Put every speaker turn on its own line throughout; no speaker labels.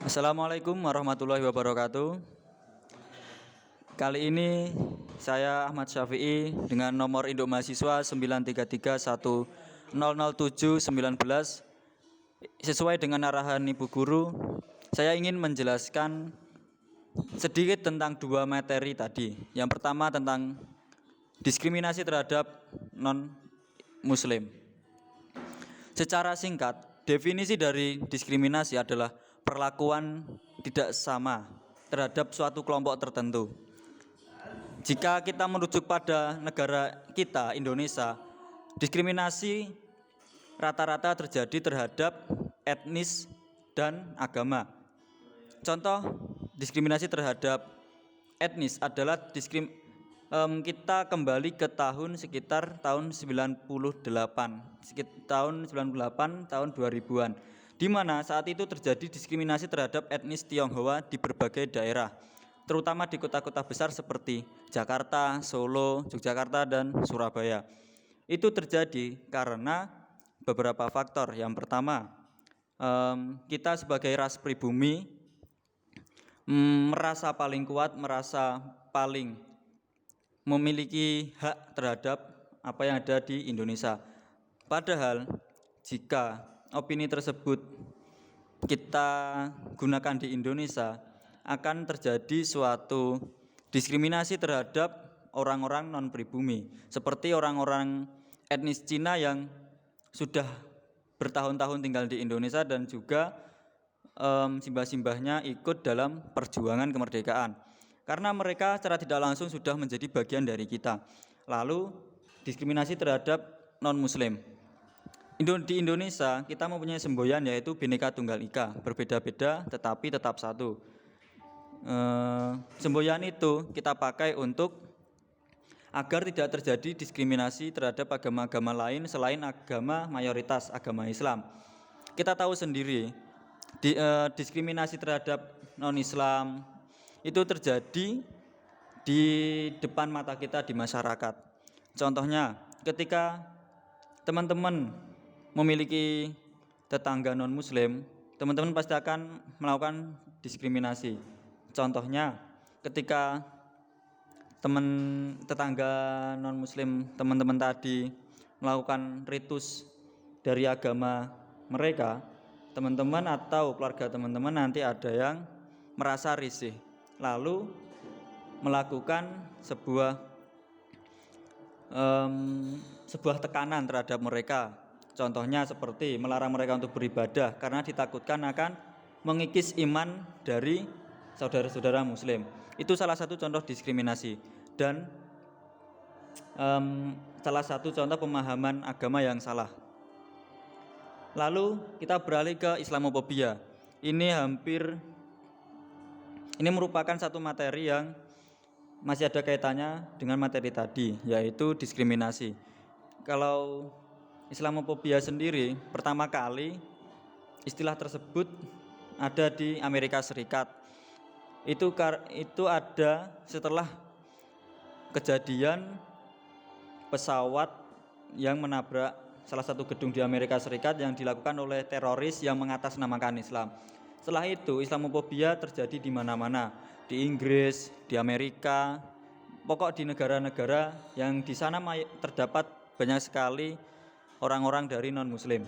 Assalamualaikum warahmatullahi wabarakatuh. Kali ini saya Ahmad Syafi'i dengan nomor induk mahasiswa 933100719. Sesuai dengan arahan Ibu Guru, saya ingin menjelaskan sedikit tentang dua materi tadi. Yang pertama tentang diskriminasi terhadap non-Muslim. Secara singkat, definisi dari diskriminasi adalah perlakuan tidak sama terhadap suatu kelompok tertentu. Jika kita merujuk pada negara kita, Indonesia, diskriminasi rata-rata terjadi terhadap etnis dan agama. Contoh diskriminasi terhadap etnis adalah kita kembali ke tahun sekitar tahun 98, tahun 2000-an, di mana saat itu terjadi diskriminasi terhadap etnis Tionghoa di berbagai daerah, terutama di kota-kota besar seperti Jakarta, Solo, Yogyakarta, dan Surabaya. Itu terjadi karena beberapa faktor. Yang pertama, kita sebagai ras pribumi merasa paling kuat, merasa paling memiliki hak terhadap apa yang ada di Indonesia. Padahal jika opini tersebut kita gunakan di Indonesia, akan terjadi suatu diskriminasi terhadap orang-orang non-pribumi, seperti orang-orang etnis Cina yang sudah bertahun-tahun tinggal di Indonesia dan juga simbah-simbahnya ikut dalam perjuangan kemerdekaan, karena mereka secara tidak langsung sudah menjadi bagian dari kita. Lalu diskriminasi terhadap non-Muslim. Di Indonesia kita mempunyai semboyan yaitu Bhinneka Tunggal Ika, berbeda-beda tetapi tetap satu. Semboyan itu kita pakai untuk agar tidak terjadi diskriminasi terhadap agama-agama lain selain agama mayoritas, agama Islam. Kita tahu sendiri diskriminasi terhadap non-Islam itu terjadi di depan mata kita di masyarakat. Contohnya, ketika teman-teman memiliki tetangga non-Muslim, teman-teman pasti akan melakukan diskriminasi. Contohnya, ketika tetangga non-Muslim teman-teman tadi melakukan ritus dari agama mereka, teman-teman atau keluarga teman-teman nanti ada yang merasa risih, lalu melakukan sebuah tekanan terhadap mereka. Contohnya seperti melarang mereka untuk beribadah karena ditakutkan akan mengikis iman dari saudara-saudara Muslim. Itu salah satu contoh diskriminasi dan salah satu contoh pemahaman agama yang salah. Lalu kita beralih ke Islamofobia. Ini merupakan satu materi yang masih ada kaitannya dengan materi tadi, yaitu diskriminasi. Kalau Islamofobia sendiri pertama kali istilah tersebut ada di Amerika Serikat. Itu ada setelah kejadian pesawat yang menabrak salah satu gedung di Amerika Serikat yang dilakukan oleh teroris yang mengatasnamakan Islam. Setelah itu Islamofobia terjadi di mana-mana, di Inggris, di Amerika, pokok di negara-negara yang di sana terdapat banyak sekali orang-orang dari non-Muslim.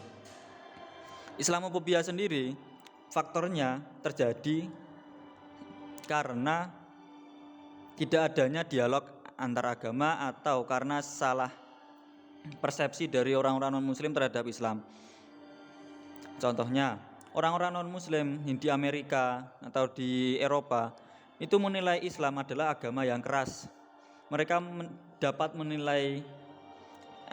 Islamofobia sendiri faktornya terjadi karena tidak adanya dialog antar agama atau karena salah persepsi dari orang-orang non-Muslim terhadap Islam. Contohnya, orang-orang non-Muslim di Amerika atau di Eropa itu menilai Islam adalah agama yang keras. Mereka dapat menilai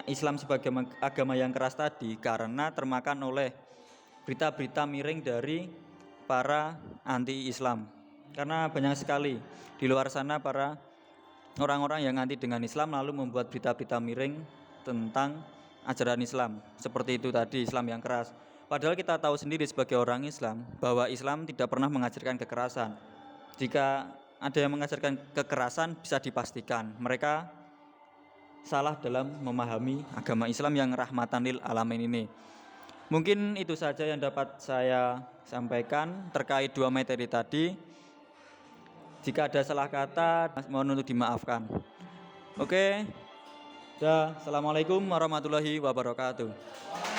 Islam sebagai agama yang keras tadi karena termakan oleh berita-berita miring dari para anti-Islam. Karena banyak sekali di luar sana para orang-orang yang anti dengan Islam lalu membuat berita-berita miring tentang ajaran Islam. Seperti itu tadi, Islam yang keras. Padahal kita tahu sendiri sebagai orang Islam bahwa Islam tidak pernah mengajarkan kekerasan. Jika ada yang mengajarkan kekerasan, bisa dipastikan mereka salah dalam memahami agama Islam yang rahmatan lil alamin ini. Mungkin itu saja yang dapat saya sampaikan terkait dua materi tadi. Jika ada salah kata, mohon untuk dimaafkan. Oke. Assalamualaikum warahmatullahi wabarakatuh.